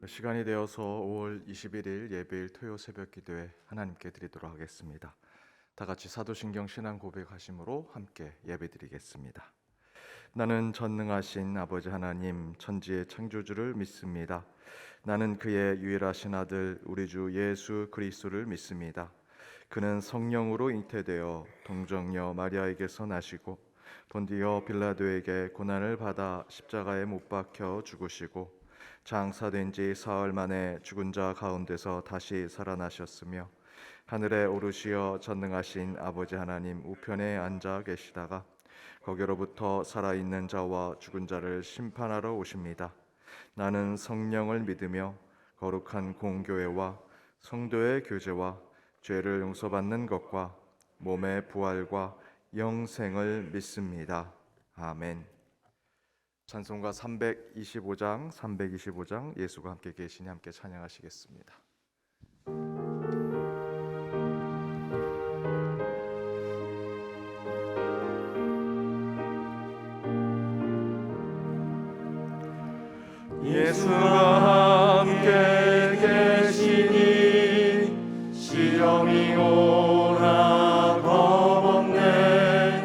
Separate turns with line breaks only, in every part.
시간이 되어서 5월 21일 예배일 토요 새벽 기도회 하나님께 드리도록 하겠습니다. 다 같이 사도신경 신앙 고백하심으로 함께 예배드리겠습니다. 나는 전능하신 아버지 하나님 천지의 창조주를 믿습니다. 나는 그의 유일하신 아들 우리 주 예수 그리스도를 믿습니다. 그는 성령으로 잉태되어 동정녀 마리아에게서 나시고 본디오 빌라도에게 고난을 받아 십자가에 못 박혀 죽으시고 장사된 지 사흘 만에 죽은 자 가운데서 다시 살아나셨으며 하늘에 오르시어 전능하신 아버지 하나님 우편에 앉아 계시다가 거기로부터 살아있는 자와 죽은 자를 심판하러 오십니다. 나는 성령을 믿으며 거룩한 공교회와 성도의 교제와 죄를 용서받는 것과 몸의 부활과 영생을 믿습니다. 아멘. 찬송가 325장 예수가 함께 계시니 함께 찬양하시겠습니다.
예수가 함께 계시니 시험이 오나 겁없네.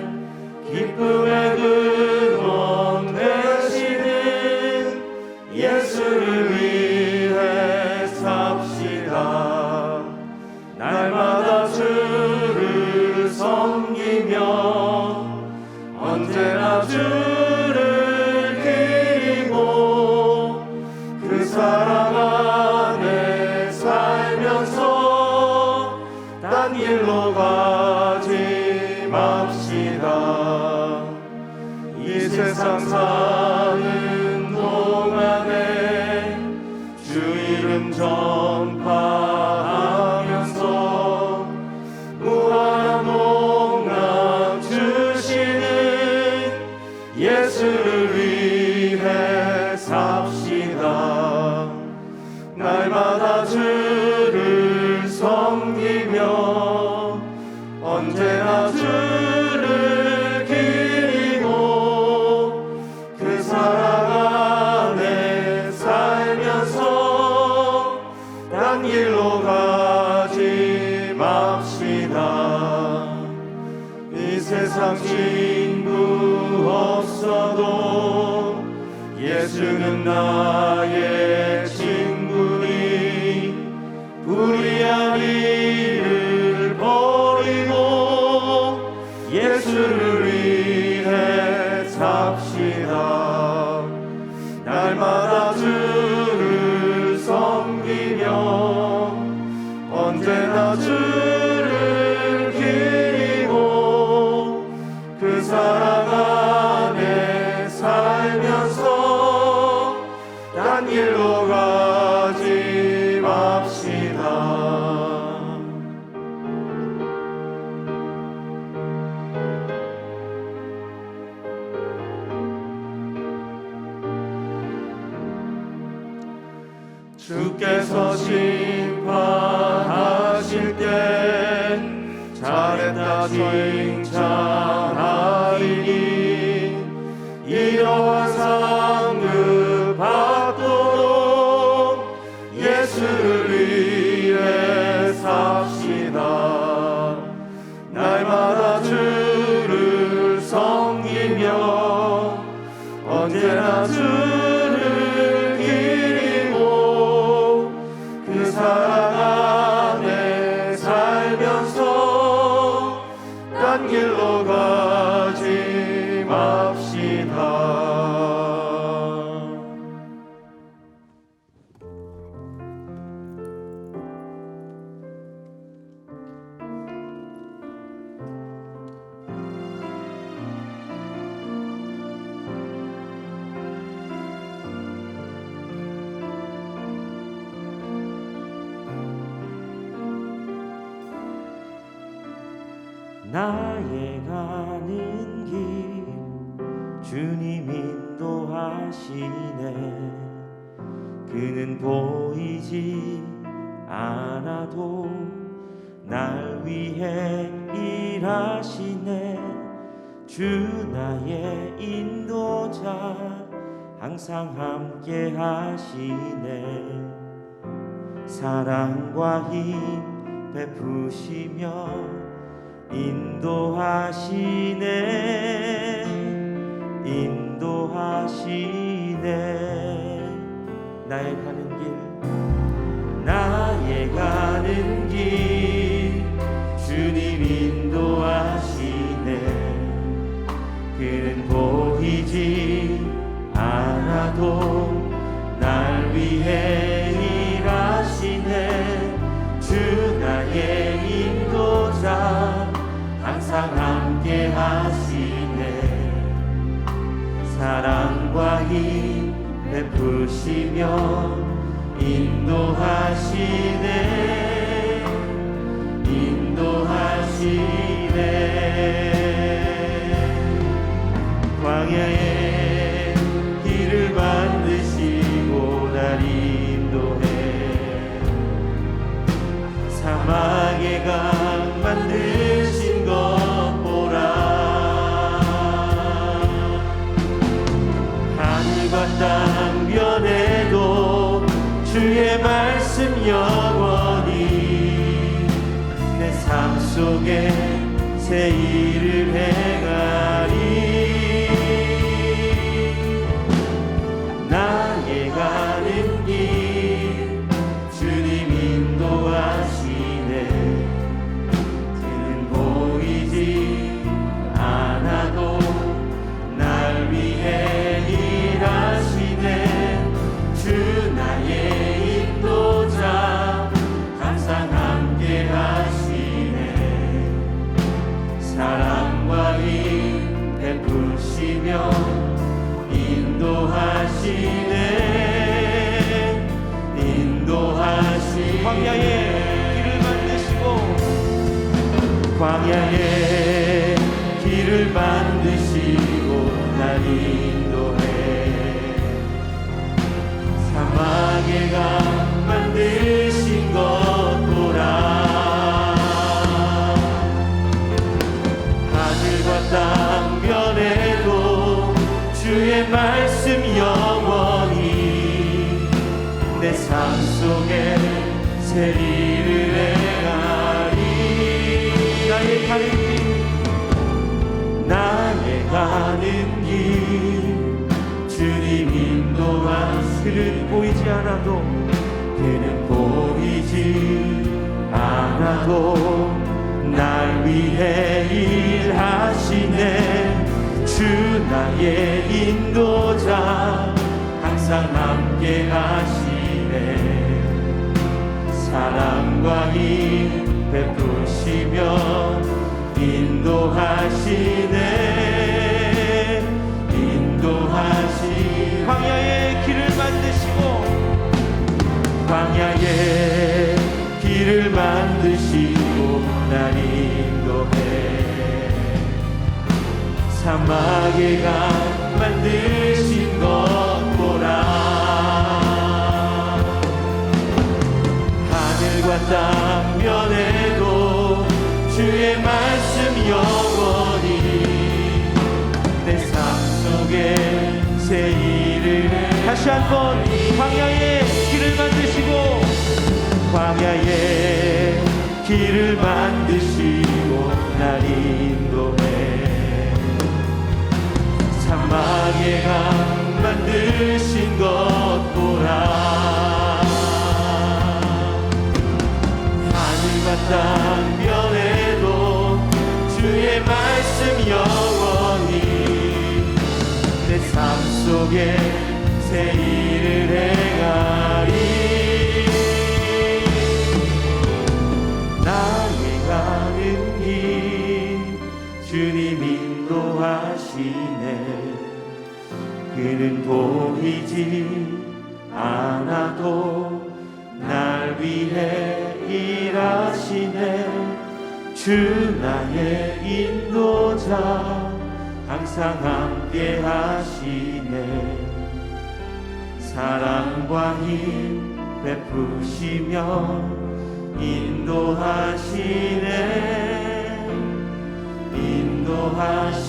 기쁨의 근원 되시는 예수를 위해 삽시다. 날마다 주를 섬기며 언제나 주를 사랑 안에 살면서 딴 길로 가지 맙시다. 이 세상 사는 동안에 주 이름 전파하면서 무한한 복락 주시는 예수를 위해 삽시다. 날마다 주를 섬기며 언제나 주를 기리고 그 사랑 안에 살면서 딴 길로 가지 맙시다. 이 세상 친구 없어도 예수는 나의 친구니 불의한 일을 버리고 예수를 위해 삽시다. 날마다 주를 섬기며 언제나 주를 기리고 그 사랑 안에 살면서 딴 길로 가지 맙시다. 주께서 심판하실 때 잘했다 칭찬하리니 이러한 상급 받도록 예수를 위해 삽시다. 날마다 주를 섬기며 언제나 주를 기리고 그 사랑 안에 살면서 딴 길로 가지 맙시다.
나의 가는 길 주님 인도하시네. 그는 보이지 않아도 날 위해 일하시네. 주 나의 인도자 항상 함께 하시네. 사랑과 힘 베푸시며 인도하시네. 인도하시네. 나의 가는 길, 나의 가는 길 주님 인도하시네. 그는 보이지 않아도 날 위해 일하시네. 주 나의 인도자 항상 함께 하시네. 사랑과 힘 베푸시며 인도하시네. 인도하시네. 광야에 길을 만드시고 날 인도해. 사막의 강 만드신 것 보라. 하늘과 땅 변해도 주의 말씀 영원히 내 삶 속에 새 일을 행하리. 나의 가는 길 주님 인도하시네. 그는 보이지 않아도 날 위해 일하시네. 주 나의 인도자 항상 함께 하시네. 사랑과 힘 베푸시며 인도하시네. 인도하시네. 광야에 길을 만드시고, 광야에 길을 만드시고 날 인도해. 사막의 강 만드신 것 보라. 하늘과 땅 변해도 주의 말씀 영원히 내 삶 속에 새 일을 행하리. 나의 가는 길, 나의 가는 길 주님 인도하시네. 그는 보이지 않아도, 그는 보이지 않아도 날 위해 일하시네. 주 나의 인도자 항상 함께 하시네. 사랑과 힘 베푸시며 인도하시네. 인도하시네. 광야에 길을 만드시고, 광야에 길을 만드시고 날 인도해. 사막의 강 만드신 것 보라. 하늘과 땅 변해도 주의 말씀 영원히 내 삶 속에 새 일을 해. 다시 한번 광야에 길을 만드시고, 광야에 길을 만드시고 날 인도해. 사막의 강 만드신 것 보라. 하늘과 땅 변해도 주의 말씀 영원히 내 삶 속에 새 일을 행하리. 나의 가는 길 주님 인도하시네. 그는 보이지 않아도 날 위해 일하시네. 주 나의 인도자 항상 함께 하시네. 사랑과 힘 베푸시며 인도하시네. 인도하시네.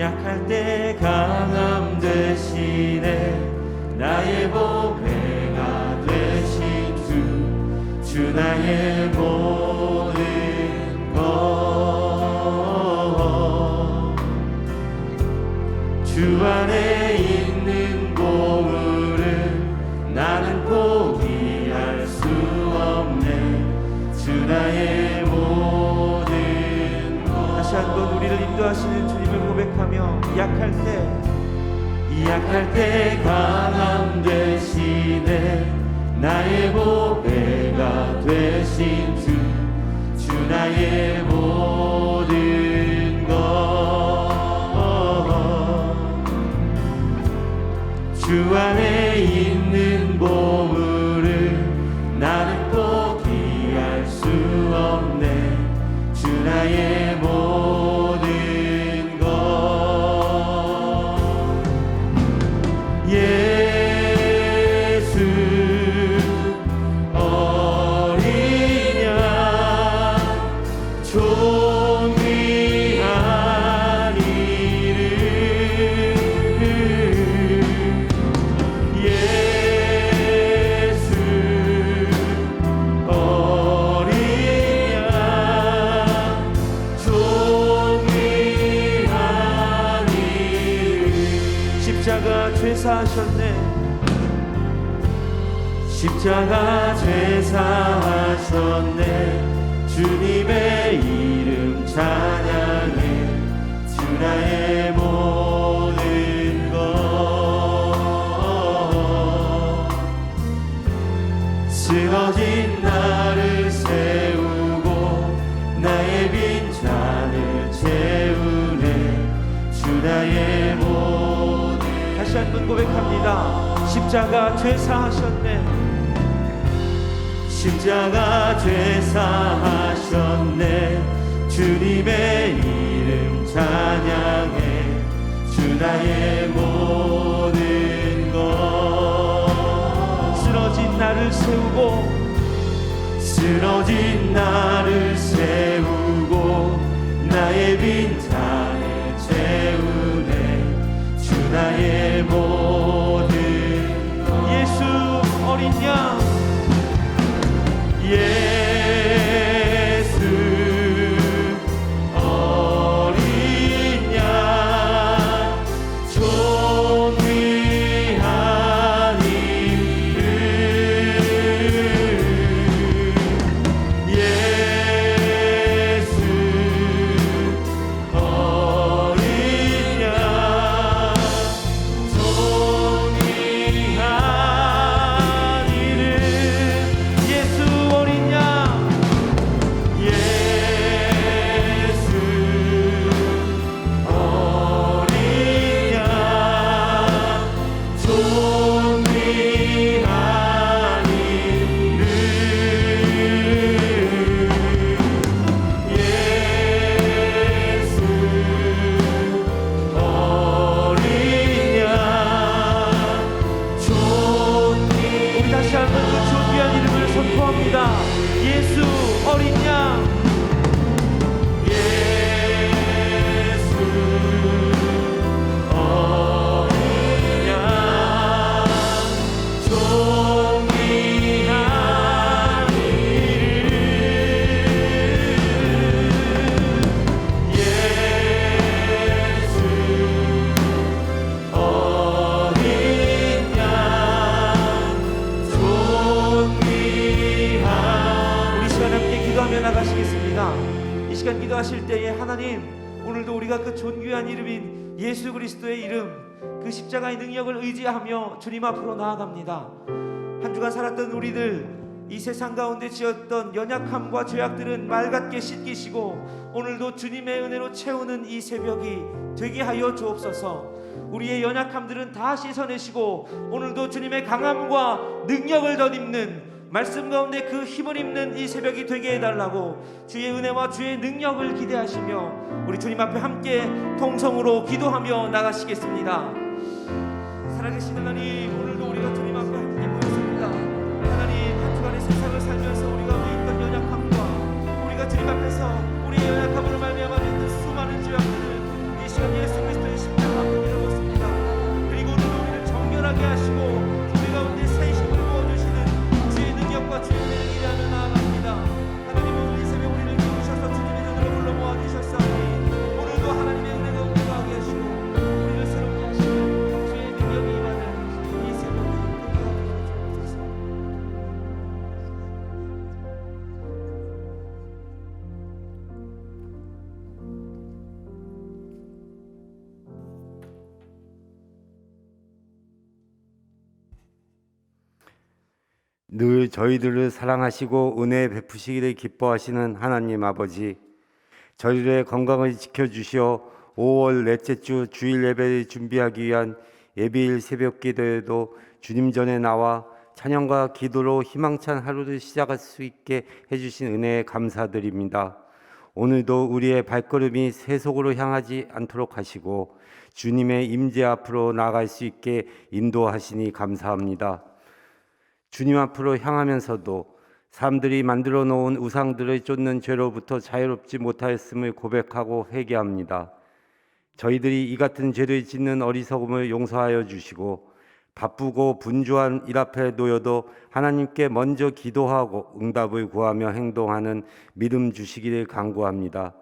약할 때 강함 되시네 나의 보배가 되신 주 나의 모든 것 주 안에 있는 보물은 나는 포기할 수 없네 주 나의 모든 것
다시 한번 우리를 인도하시는 주님을 고백하며
약할 때 강함 되시네 나의 보배가 되신 주 나의 모든 것 주 안에 있는 보물을 나는 포기할 수 없네 주 나의 모든 것 예수 어린 양 존귀한 이름 예수 어린 양 존귀한 이름
십자가 죄사하셨네
십자가 죄사하셨네 주님의 이름 찬양해 주 나의 모든 것 쓰러진 나를 세우고 나의 빈잔을 채우네 주 나의 모든
다시 한번 고백합니다. 십자가 죄사하셨네
십자가 죄사하셨네 주님의 이름 찬양해 주 나의 모든 것
쓰러진 나를 세우고
쓰러진 나를 세우고 나의 빈잔을 채우네 주 나의 모든 것
예수 어린 양
예수 어린 양 존귀한 이름 예수 어린 양 존귀한 이름
예수 어린 양
예수 어린 양 존귀한 이름 예수 어린 양 존귀한
우리 다시 한번 그 존귀한 이름을 선포합니다. 예수 어린 양
예수 어린 양 존귀한 이름 예수 어린 양 존귀한
우리 시간 함께 기도하며 나가시겠습니다. 이 시간 기도하실 때에 하나님 오늘도 우리가 그 존귀한 이름인 예수 그리스도의 이름 그 십자가의 능력을 의지하며 주님 앞으로 나아갑니다. 한 주간 살았던 우리들 이 세상 가운데 지었던 연약함과 죄악들은 맑게 씻기시고 오늘도 주님의 은혜로 채우는 이 새벽이 되게 하여 주옵소서. 우리의 연약함들은 다 씻어내시고 오늘도 주님의 강함과 능력을 덧입는 말씀 가운데 그 힘을 입는 이 새벽이 되게 해달라고 주의 은혜와 주의 능력을 기대하시며 우리 주님 앞에 함께 통성으로 기도하며 나가시겠습니다. 살아계신 하나님 오늘도 우리가 주님 앞에 함께 모였습니다. 하나님 한 주간의 세상을 살면서 우리가 있던 연약함과 우리가 주님 앞에서 우리의 연약함으로 말미암아 있는 수많은 죄악들을 이 시간 예수 그리스도의
늘 저희들을 사랑하시고 은혜 베푸시기를 기뻐하시는 하나님 아버지, 저희들의 건강을 지켜주시어 5월 넷째 주 주일 예배를 준비하기 위한 예배일 새벽 기도에도 주님 전에 나와 찬양과 기도로 희망찬 하루를 시작할 수 있게 해주신 은혜에 감사드립니다. 오늘도 우리의 발걸음이 세속으로 향하지 않도록 하시고 주님의 임재 앞으로 나아갈 수 있게 인도하시니 감사합니다. 주님 앞으로 향하면서도 사람들이 만들어 놓은 우상들을 쫓는 죄로부터 자유롭지 못하였음을 고백하고 회개합니다. 저희들이 이 같은 죄를 짓는 어리석음을 용서하여 주시고 바쁘고 분주한 일 앞에 놓여도 하나님께 먼저 기도하고 응답을 구하며 행동하는 믿음 주시기를 간구합니다.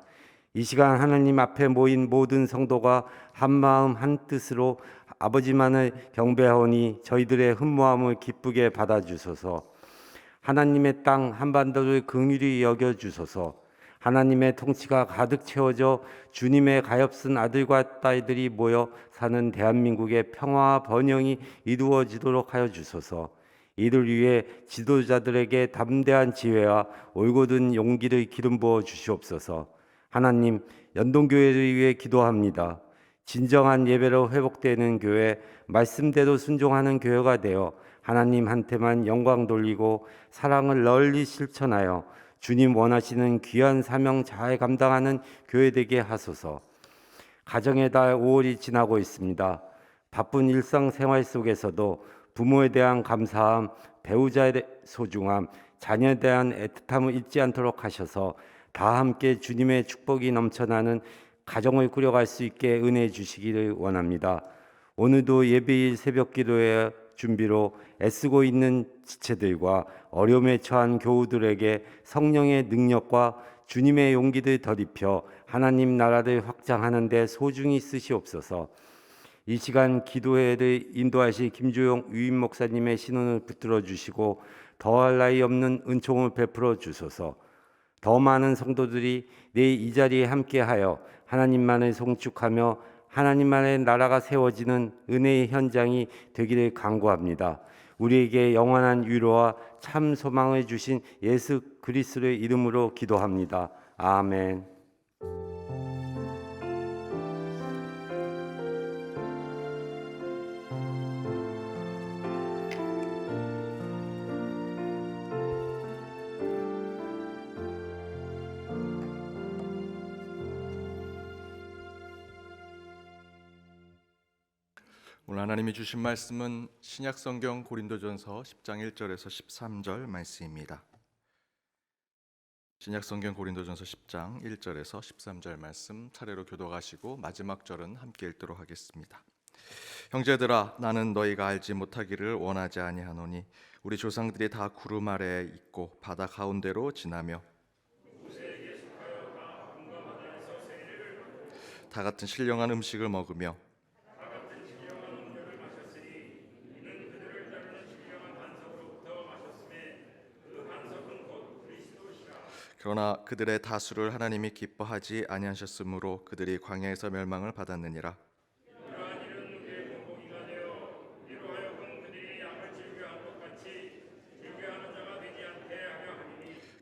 이 시간 하나님 앞에 모인 모든 성도가 한 마음 한 뜻으로 아버지만을 경배하오니 저희들의 흠모함을 기쁘게 받아주소서. 하나님의 땅 한반도를 긍휼히 여겨주소서. 하나님의 통치가 가득 채워져 주님의 가엾은 아들과 딸들이 모여 사는 대한민국의 평화와 번영이 이루어지도록 하여 주소서. 이를 위해 지도자들에게 담대한 지혜와 올곧은 용기를 기름 부어 주시옵소서. 하나님, 연동교회를 위해 기도합니다. 진정한 예배로 회복되는 교회, 말씀대로 순종하는 교회가 되어 하나님한테만 영광 돌리고 사랑을 널리 실천하여 주님 원하시는 귀한 사명 잘 감당하는 교회 되게 하소서. 가정의 달 5월이 지나고 있습니다. 바쁜 일상생활 속에서도 부모에 대한 감사함, 배우자의 소중함, 자녀에 대한 애틋함을 잊지 않도록 하셔서 다 함께 주님의 축복이 넘쳐나는 가정을 꾸려갈 수 있게 은혜 주시기를 원합니다. 오늘도 예배일 새벽 기도의 준비로 애쓰고 있는 지체들과 어려움에 처한 교우들에게 성령의 능력과 주님의 용기를 덧입혀 하나님 나라를 확장하는 데 소중히 쓰시옵소서. 이 시간 기도회를 인도하실 김주용 유임 목사님의 신원을 붙들어 주시고 더할 나위 없는 은총을 베풀어 주소서. 더 많은 성도들이 내 이 자리에 함께하여 하나님만을 송축하며 하나님만의 나라가 세워지는 은혜의 현장이 되기를 간구합니다. 우리에게 영원한 위로와 참 소망을 주신 예수 그리스도의 이름으로 기도합니다. 아멘.
오늘 하나님이 주신 말씀은 신약성경 고린도전서 10장 1절에서 13절 말씀입니다. 신약성경 고린도전서 10장 1절에서 13절 말씀 차례로 교독하시고 마지막 절은 함께 읽도록 하겠습니다. 형제들아, 나는 너희가 알지 못하기를 원하지 아니하노니 우리 조상들이 다 구름 아래에 있고 바다 가운데로 지나며 다 같은 신령한 음식을 먹으며 그러나 그들의 다수를 하나님이 기뻐하지 아니하셨으므로 그들이 광야에서 멸망을 받았느니라.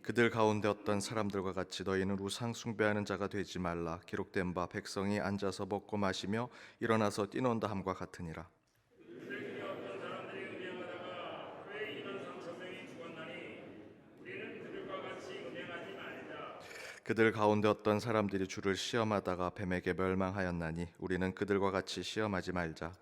그들 가운데 어떤 사람들과 같이 너희는 우상 숭배하는 자가 되지 말라. 기록된 바 백성이 앉아서 먹고 마시며 일어나서 뛰논다 함과 같으니라. 그들 가운데 어떤 사람들이 주를 시험하다가 뱀에게 멸망하였나니 우리는 그들과 같이 시험하지 말자.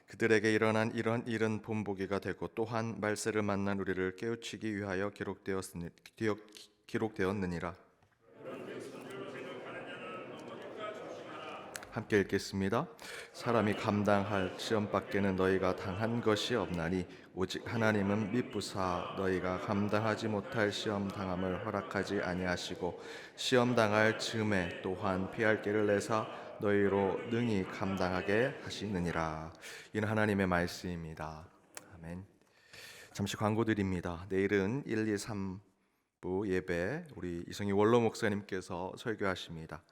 그들에게 일어난 이런 일은 본보기가 되고 또한 말세를 만난 우리를 깨우치기 위하여 기록되었느니라. 함께 읽겠습니다. 사람이 감당할 시험 밖에는 너희가 당한 것이 없나니 오직 하나님은 미쁘사 너희가 감당하지 못할 시험 당함을 허락하지 아니하시고 시험 당할 즈음에 또한 피할 길을 내사 너희로 능히 감당하게 하시느니라. 이는 하나님의 말씀입니다. 아멘. 잠시 광고 드립니다. 내일은 1, 2, 3 예배 우리 이성희 원로 목사님께서 설교하십니다.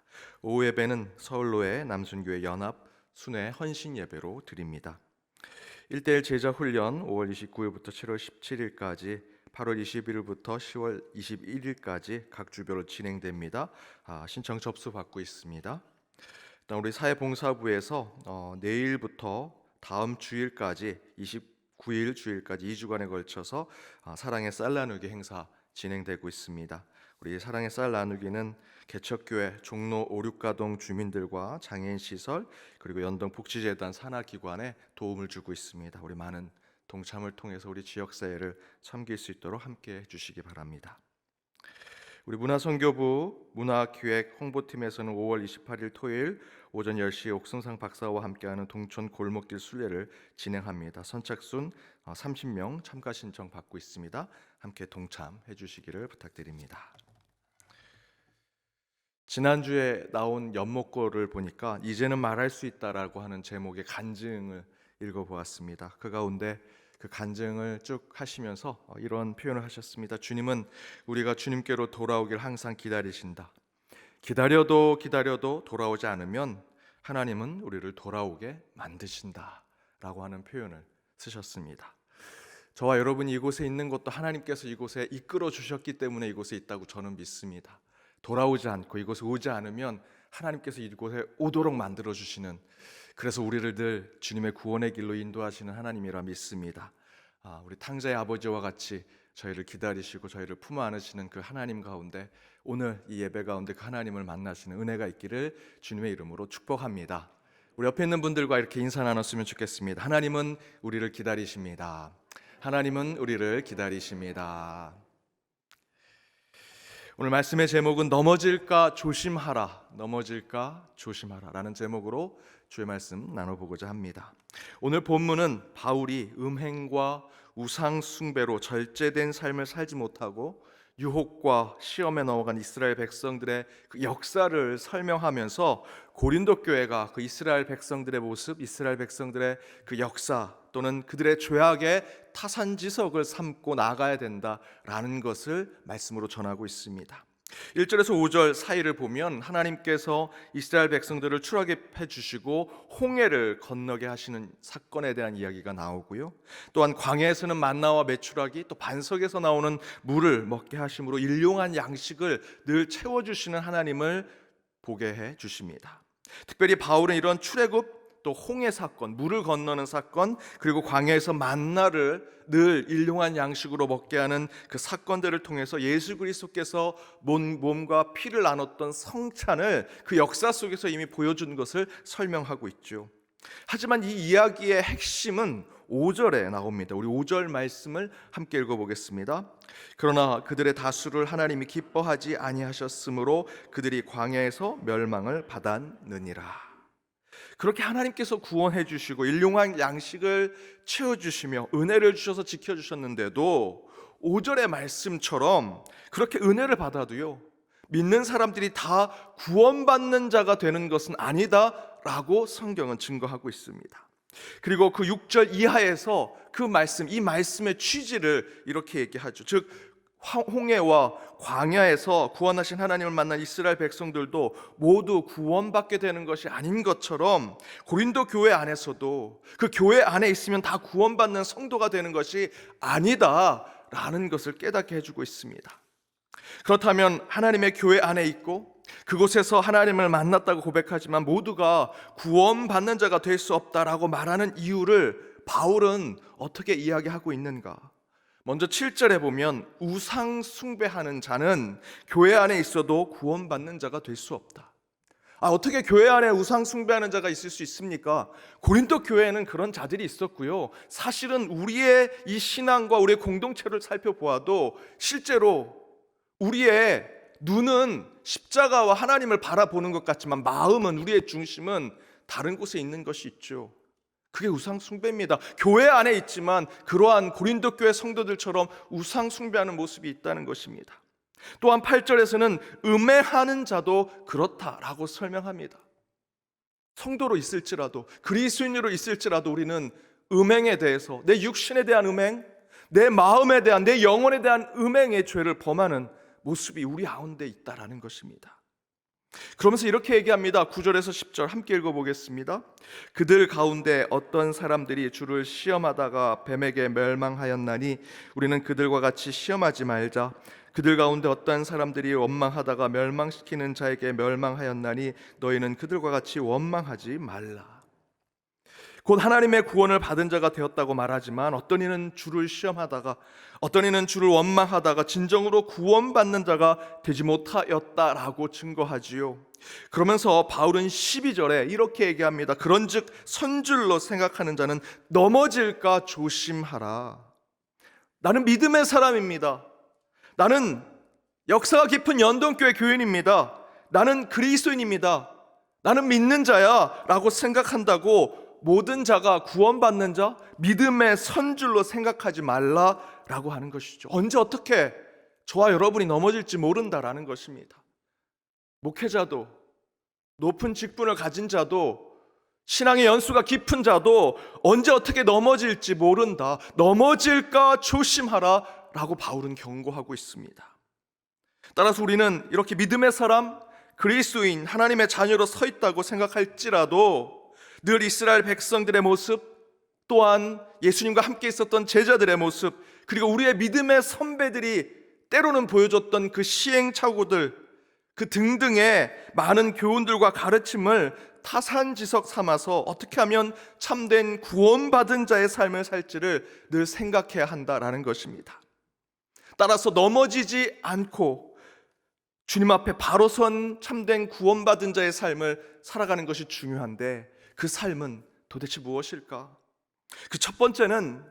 오후 예배는 서울로의 남순교회 연합 순회 헌신 예배로 드립니다. 1대1 제자 훈련 5월 29일부터 7월 17일까지 8월 21일부터 10월 21일까지 각 주별로 진행됩니다. 신청 접수 받고 있습니다. 일단 우리 사회봉사부에서 내일부터 다음 주일까지 29일 주일까지 2주간에 걸쳐서 사랑의 쌀 나누기 행사 진행되고 있습니다. 우리 사랑의 쌀 나누기는 개척교회 종로 5, 6가동 주민들과 장애인 시설 그리고 연동 복지재단 산하기관에 도움을 주고 있습니다. 우리 많은 동참을 통해서 우리 지역사회를 섬길 수 있도록 함께해 주시기 바랍니다. 우리 문화선교부 문화기획 홍보팀에서는 5월 28일 토요일 오전 10시에 옥승상 박사와 함께하는 동촌 골목길 순례를 진행합니다. 선착순 30명 참가 신청 받고 있습니다. 함께 동참해 주시기를 부탁드립니다. 지난주에 나온 연목고를 보니까 이제는 말할 수 있다라고 하는 제목의 간증을 읽어보았습니다. 그 가운데 그 간증을 쭉 하시면서 이런 표현을 하셨습니다. 주님은 우리가 주님께로 돌아오길 항상 기다리신다. 기다려도 돌아오지 않으면 하나님은 우리를 돌아오게 만드신다 라고 하는 표현을 쓰셨습니다. 저와 여러분이 이곳에 있는 것도 하나님께서 이곳에 이끌어 주셨기 때문에 이곳에 있다고 저는 믿습니다. 돌아오지 않고 이곳에 오지 않으면 하나님께서 이곳에 오도록 만들어 주시는, 그래서 우리를 늘 주님의 구원의 길로 인도하시는 하나님이라 믿습니다. 우리 탕자의 아버지와 같이 저희를 기다리시고 저희를 품어 안으시는 그 하나님 가운데 오늘 이 예배 가운데 그 하나님을 만나시는 은혜가 있기를 주님의 이름으로 축복합니다. 우리 옆에 있는 분들과 이렇게 인사 나눴으면 좋겠습니다. 하나님은 우리를 기다리십니다. 하나님은 우리를 기다리십니다. 오늘 말씀의 제목은 넘어질까 조심하라, 넘어질까 조심하라 라는 제목으로 주의 말씀 나눠보고자 합니다. 오늘 본문은 바울이 음행과 우상 숭배로 절제된 삶을 살지 못하고 유혹과 시험에 넘어간 이스라엘 백성들의 그 역사를 설명하면서 고린도 교회가 그 이스라엘 백성들의 모습, 이스라엘 백성들의 그 역사 또는 그들의 죄악의 타산지석을 삼고 나가야 된다라는 것을 말씀으로 전하고 있습니다. 1절에서 5절 사이를 보면 하나님께서 이스라엘 백성들을 출애굽해 주시고 홍해를 건너게 하시는 사건에 대한 이야기가 나오고요. 또한 광야에서는 만나와 메추라기, 또 반석에서 나오는 물을 먹게 하심으로 일용할 양식을 늘 채워주시는 하나님을 보게 해 주십니다. 특별히 바울은 이런 출애굽, 또 홍해 사건, 물을 건너는 사건, 그리고 광야에서 만나를 늘 일용할 양식으로 먹게 하는 그 사건들을 통해서 예수 그리스도께서 몸과 피를 나눴던 성찬을 그 역사 속에서 이미 보여준 것을 설명하고 있죠. 하지만 이 이야기의 핵심은 5절에 나옵니다. 우리 5절 말씀을 함께 읽어보겠습니다. 그러나 그들의 다수를 하나님이 기뻐하지 아니하셨으므로 그들이 광야에서 멸망을 받았느니라. 그렇게 하나님께서 구원해 주시고 일용할 양식을 채워주시며 은혜를 주셔서 지켜주셨는데도 5절의 말씀처럼 그렇게 은혜를 받아도요, 믿는 사람들이 다 구원받는 자가 되는 것은 아니다라고 성경은 증거하고 있습니다. 그리고 그 6절 이하에서 그 말씀, 이 말씀의 취지를 이렇게 얘기하죠. 즉 홍해와 광야에서 구원하신 하나님을 만난 이스라엘 백성들도 모두 구원받게 되는 것이 아닌 것처럼 고린도 교회 안에서도 그 교회 안에 있으면 다 구원받는 성도가 되는 것이 아니다라는 것을 깨닫게 해주고 있습니다. 그렇다면 하나님의 교회 안에 있고 그곳에서 하나님을 만났다고 고백하지만 모두가 구원받는 자가 될 수 없다라고 말하는 이유를 바울은 어떻게 이야기하고 있는가? 먼저 7절에 보면 우상 숭배하는 자는 교회 안에 있어도 구원받는 자가 될 수 없다. 어떻게 교회 안에 우상 숭배하는 자가 있을 수 있습니까? 고린도 교회에는 그런 자들이 있었고요. 사실은 우리의 이 신앙과 우리의 공동체를 살펴보아도 실제로 우리의 눈은 십자가와 하나님을 바라보는 것 같지만 마음은, 우리의 중심은 다른 곳에 있는 것이 있죠. 그게 우상 숭배입니다. 교회 안에 있지만 그러한 고린도 교회 성도들처럼 우상 숭배하는 모습이 있다는 것입니다. 또한 8절에서는 음행하는 자도 그렇다라고 설명합니다. 성도로 있을지라도, 그리스도인으로 있을지라도 우리는 음행에 대해서, 내 육신에 대한 음행, 내 마음에 대한, 내 영혼에 대한 음행의 죄를 범하는 모습이 우리 가운데 있다라는 것입니다. 그러면서 이렇게 얘기합니다. 9절에서 10절 함께 읽어보겠습니다. 그들 가운데 어떤 사람들이 주를 시험하다가 뱀에게 멸망하였나니 우리는 그들과 같이 시험하지 말자. 그들 가운데 어떤 사람들이 원망하다가 멸망시키는 자에게 멸망하였나니 너희는 그들과 같이 원망하지 말라. 곧 하나님의 구원을 받은 자가 되었다고 말하지만 어떤 이는 주를 시험하다가 어떤 이는 주를 원망하다가 진정으로 구원받는 자가 되지 못하였다라고 증거하지요. 그러면서 바울은 12절에 이렇게 얘기합니다. 그런즉 선줄로 생각하는 자는 넘어질까 조심하라. 나는 믿음의 사람입니다. 나는 역사가 깊은 연동교회 교인입니다. 나는 그리스도인입니다. 나는 믿는 자야 라고 생각한다고 모든 자가 구원받는 자, 믿음의 선줄로 생각하지 말라라고 하는 것이죠. 언제 어떻게 저와 여러분이 넘어질지 모른다라는 것입니다. 목회자도, 높은 직분을 가진 자도, 신앙의 연수가 깊은 자도 언제 어떻게 넘어질지 모른다. 넘어질까 조심하라 라고 바울은 경고하고 있습니다. 따라서 우리는 이렇게 믿음의 사람, 그리스도인, 하나님의 자녀로 서 있다고 생각할지라도 늘 이스라엘 백성들의 모습, 또한 예수님과 함께 있었던 제자들의 모습, 그리고 우리의 믿음의 선배들이 때로는 보여줬던 그 시행착오들, 그 등등의 많은 교훈들과 가르침을 타산지석 삼아서 어떻게 하면 참된 구원받은 자의 삶을 살지를 늘 생각해야 한다라는 것입니다. 따라서 넘어지지 않고 주님 앞에 바로 선 참된 구원받은 자의 삶을 살아가는 것이 중요한데 그 삶은 도대체 무엇일까? 그 첫 번째는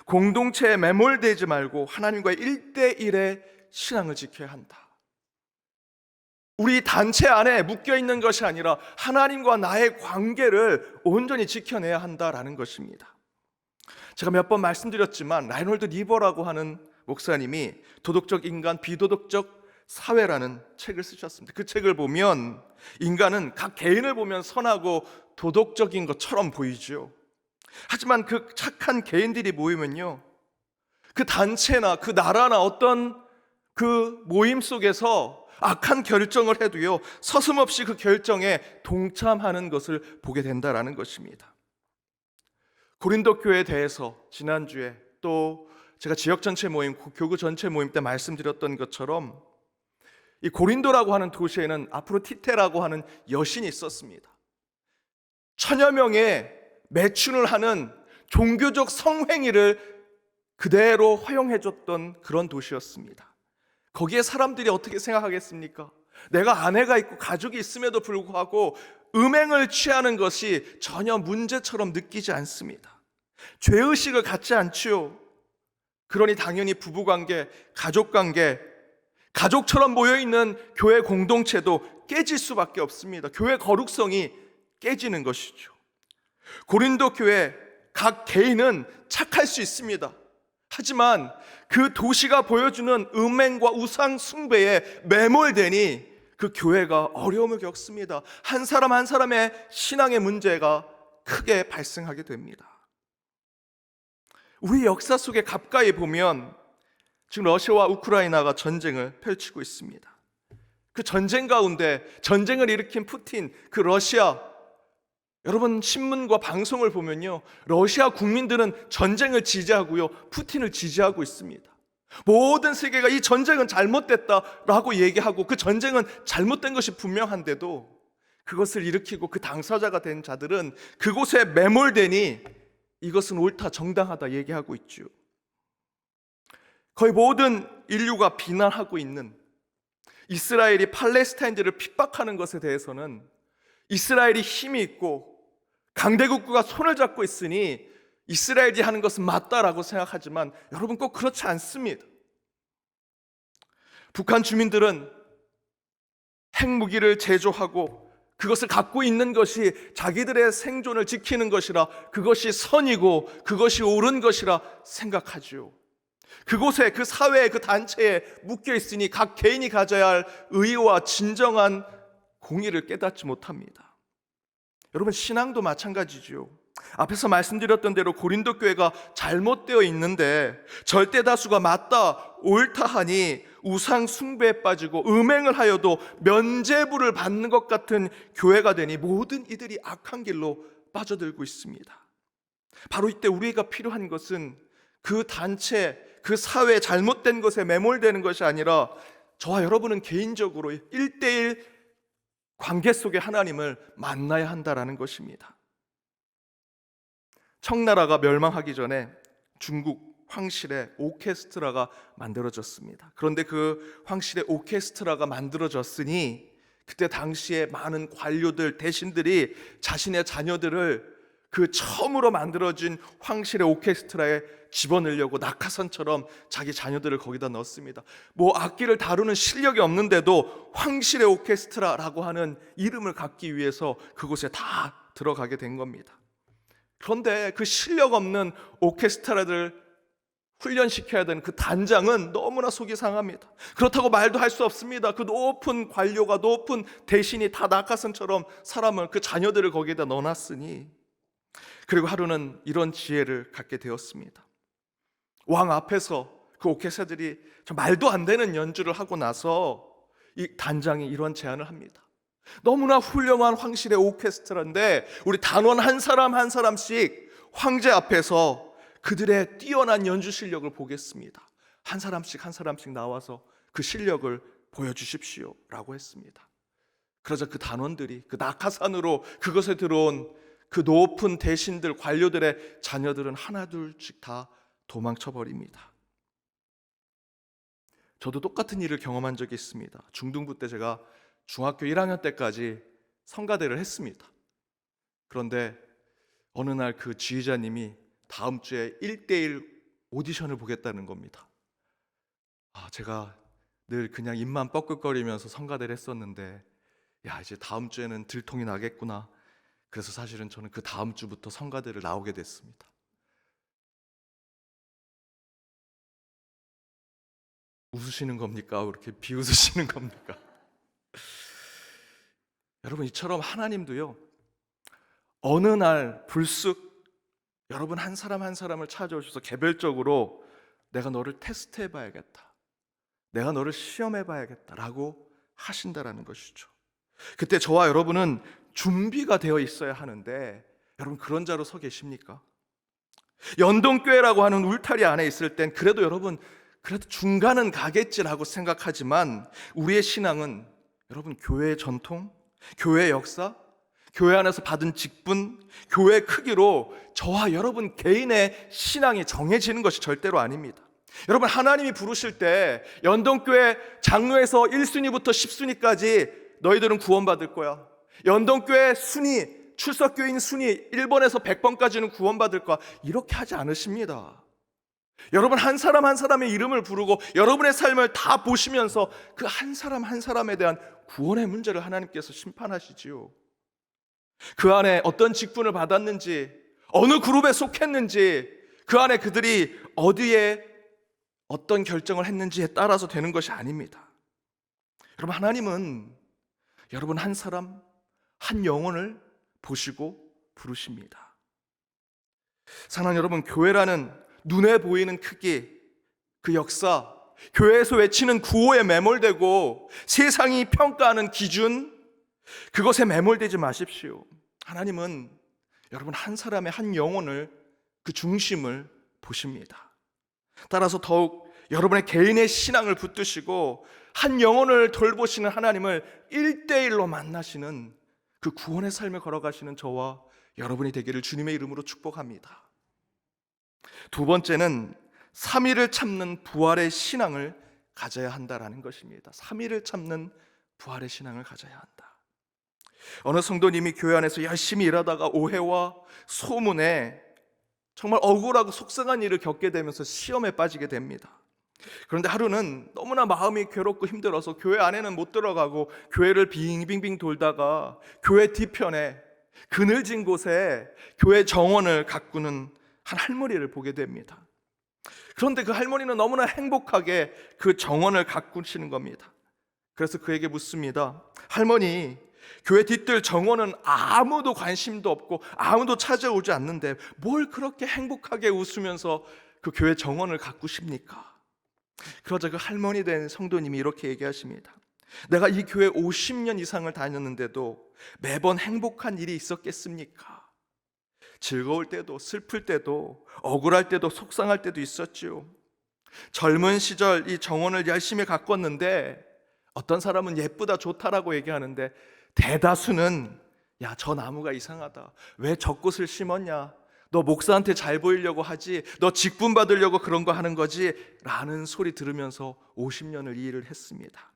공동체에 매몰되지 말고 하나님과의 1대1의 신앙을 지켜야 한다. 우리 단체 안에 묶여있는 것이 아니라 하나님과 나의 관계를 온전히 지켜내야 한다라는 것입니다. 제가 몇 번 말씀드렸지만 라이놀드 리버라고 하는 목사님이 도덕적 인간, 비도덕적 사회라는 책을 쓰셨습니다. 그 책을 보면 인간은 각 개인을 보면 선하고 도덕적인 것처럼 보이죠. 하지만 그 착한 개인들이 모이면요, 그 단체나 그 나라나 어떤 그 모임 속에서 악한 결정을 해도요 서슴없이 그 결정에 동참하는 것을 보게 된다라는 것입니다. 고린도 교회에 대해서 지난주에 또 제가 지역 전체 모임, 교구 전체 모임 때 말씀드렸던 것처럼 이 고린도라고 하는 도시에는 아프로디테라고 하는 여신이 있었습니다. 1000여 명의 매춘을 하는 종교적 성행위를 그대로 허용해줬던 그런 도시였습니다. 거기에 사람들이 어떻게 생각하겠습니까? 내가 아내가 있고 가족이 있음에도 불구하고 음행을 취하는 것이 전혀 문제처럼 느끼지 않습니다. 죄의식을 갖지 않지요. 그러니 당연히 부부관계, 가족관계, 가족처럼 모여있는 교회 공동체도 깨질 수밖에 없습니다. 교회 거룩성이 깨지는 것이죠. 고린도 교회 각 개인은 착할 수 있습니다. 하지만 그 도시가 보여주는 음행과 우상 숭배에 매몰되니 그 교회가 어려움을 겪습니다. 한 사람 한 사람의 신앙의 문제가 크게 발생하게 됩니다. 우리 역사 속에 가까이 보면 지금 러시아와 우크라이나가 전쟁을 펼치고 있습니다. 그 전쟁 가운데 전쟁을 일으킨 푸틴, 그 러시아, 여러분 신문과 방송을 보면요 러시아 국민들은 전쟁을 지지하고요 푸틴을 지지하고 있습니다. 모든 세계가 이 전쟁은 잘못됐다라고 얘기하고 그 전쟁은 잘못된 것이 분명한데도 그것을 일으키고 그 당사자가 된 자들은 그곳에 매몰되니 이것은 옳다 정당하다 얘기하고 있죠. 거의 모든 인류가 비난하고 있는 이스라엘이 팔레스타인들을 핍박하는 것에 대해서는 이스라엘이 힘이 있고 강대국가 손을 잡고 있으니 이스라엘이 하는 것은 맞다라고 생각하지만 여러분 꼭 그렇지 않습니다. 북한 주민들은 핵무기를 제조하고 그것을 갖고 있는 것이 자기들의 생존을 지키는 것이라, 그것이 선이고 그것이 옳은 것이라 생각하죠. 그곳에, 그 사회에, 그 단체에 묶여 있으니 각 개인이 가져야 할 의와 진정한 공의를 깨닫지 못합니다. 여러분 신앙도 마찬가지죠. 앞에서 말씀드렸던 대로 고린도 교회가 잘못되어 있는데 절대 다수가 맞다 옳다 하니 우상 숭배에 빠지고 음행을 하여도 면죄부를 받는 것 같은 교회가 되니 모든 이들이 악한 길로 빠져들고 있습니다. 바로 이때 우리가 필요한 것은 그 단체, 그 사회 잘못된 것에 매몰되는 것이 아니라 저와 여러분은 개인적으로 1대1 관계 속에 하나님을 만나야 한다라는 것입니다. 청나라가 멸망하기 전에 중국 황실에 오케스트라가 만들어졌습니다. 그런데 그 황실에 오케스트라가 만들어졌으니 그때 당시에 많은 관료들, 대신들이 자신의 자녀들을 그 처음으로 만들어진 황실의 오케스트라에 집어넣으려고 낙하산처럼 자기 자녀들을 거기다 넣었습니다. 뭐 악기를 다루는 실력이 없는데도 황실의 오케스트라라고 하는 이름을 갖기 위해서 그곳에 다 들어가게 된 겁니다. 그런데 그 실력 없는 오케스트라들 훈련시켜야 되는 그 단장은 너무나 속이 상합니다. 그렇다고 말도 할 수 없습니다. 그 높은 관료가, 높은 대신이 다 낙하산처럼 사람을, 그 자녀들을 거기에다 넣어놨으니, 그리고 하루는 이런 지혜를 갖게 되었습니다. 왕 앞에서 그 오케스트라들이 말도 안 되는 연주를 하고 나서 이 단장이 이런 제안을 합니다. 너무나 훌륭한 황실의 오케스트라인데 우리 단원 한 사람 한 사람씩 황제 앞에서 그들의 뛰어난 연주 실력을 보겠습니다. 한 사람씩 한 사람씩 나와서 그 실력을 보여주십시오 라고 했습니다. 그러자 그 단원들이 그 낙하산으로 그것에 들어온 그 높은 대신들, 관료들의 자녀들은 하나둘씩 다 도망쳐버립니다. 저도 똑같은 일을 경험한 적이 있습니다. 중등부 때 제가 중학교 1학년 때까지 성가대를 했습니다. 그런데 어느 날 그 지휘자님이 다음 주에 1대1 오디션을 보겠다는 겁니다. 제가 늘 그냥 입만 뻐끗거리면서 성가대를 했었는데 이제 다음 주에는 들통이 나겠구나. 그래서 사실은 저는 그 다음 주부터 성가대를 나오게 됐습니다. 웃으시는 겁니까? 왜 이렇게 비웃으시는 겁니까? 여러분, 이처럼 하나님도요, 어느 날 불쑥 여러분 한 사람 한 사람을 찾아오셔서 개별적으로 내가 너를 테스트해 봐야겠다, 내가 너를 시험해 봐야겠다 라고 하신다라는 것이죠. 그때 저와 여러분은 준비가 되어 있어야 하는데 여러분 그런 자로 서 계십니까? 연동교회라고 하는 울타리 안에 있을 땐 그래도 여러분 그래도 중간은 가겠지라고 생각하지만 우리의 신앙은 여러분 교회의 전통, 교회의 역사, 교회 안에서 받은 직분, 교회 크기로 저와 여러분 개인의 신앙이 정해지는 것이 절대로 아닙니다. 여러분 하나님이 부르실 때 연동교회 장로에서 1순위부터 10순위까지 너희들은 구원받을 거야. 연동교회 순위, 출석교인 순위 1번에서 100번까지는 구원받을 거야. 이렇게 하지 않으십니다. 여러분 한 사람 한 사람의 이름을 부르고 여러분의 삶을 다 보시면서 그 한 사람 한 사람에 대한 구원의 문제를 하나님께서 심판하시지요. 그 안에 어떤 직분을 받았는지, 어느 그룹에 속했는지, 그 안에 그들이 어디에 어떤 결정을 했는지에 따라서 되는 것이 아닙니다. 여러분 하나님은 여러분 한 사람 한 영혼을 보시고 부르십니다. 사랑하는 여러분, 교회라는 눈에 보이는 크기, 그 역사, 교회에서 외치는 구호에 매몰되고 세상이 평가하는 기준, 그것에 매몰되지 마십시오. 하나님은 여러분 한 사람의 한 영혼을, 그 중심을 보십니다. 따라서 더욱 여러분의 개인의 신앙을 붙드시고 한 영혼을 돌보시는 하나님을 1대1로 만나시는 그 구원의 삶을 걸어가시는 저와 여러분이 되기를 주님의 이름으로 축복합니다. 두 번째는 3위를 참는 부활의 신앙을 가져야 한다라는 것입니다. 3위를 참는 부활의 신앙을 가져야 한다. 어느 성도님이 교회 안에서 열심히 일하다가 오해와 소문에 정말 억울하고 속상한 일을 겪게 되면서 시험에 빠지게 됩니다. 그런데 하루는 너무나 마음이 괴롭고 힘들어서 교회 안에는 못 들어가고 교회를 빙빙빙 돌다가 교회 뒤편에 그늘진 곳에 교회 정원을 가꾸는 한 할머니를 보게 됩니다. 그런데 그 할머니는 너무나 행복하게 그 정원을 가꾸시는 겁니다. 그래서 그에게 묻습니다. 할머니, 교회 뒤뜰 정원은 아무도 관심도 없고 아무도 찾아오지 않는데 뭘 그렇게 행복하게 웃으면서 그 교회 정원을 가꾸십니까? 그러자 그 할머니 된 성도님이 이렇게 얘기하십니다. 내가 이 교회 50년 이상을 다녔는데도 매번 행복한 일이 있었겠습니까? 즐거울 때도 슬플 때도 억울할 때도 속상할 때도 있었죠. 젊은 시절 이 정원을 열심히 가꿨는데 어떤 사람은 예쁘다 좋다라고 얘기하는데 대다수는 야, 저 나무가 이상하다. 왜 저 꽃을 심었냐? 너 목사한테 잘 보이려고 하지? 너 직분 받으려고 그런 거 하는 거지? 라는 소리 들으면서 50년을 이 일을 했습니다.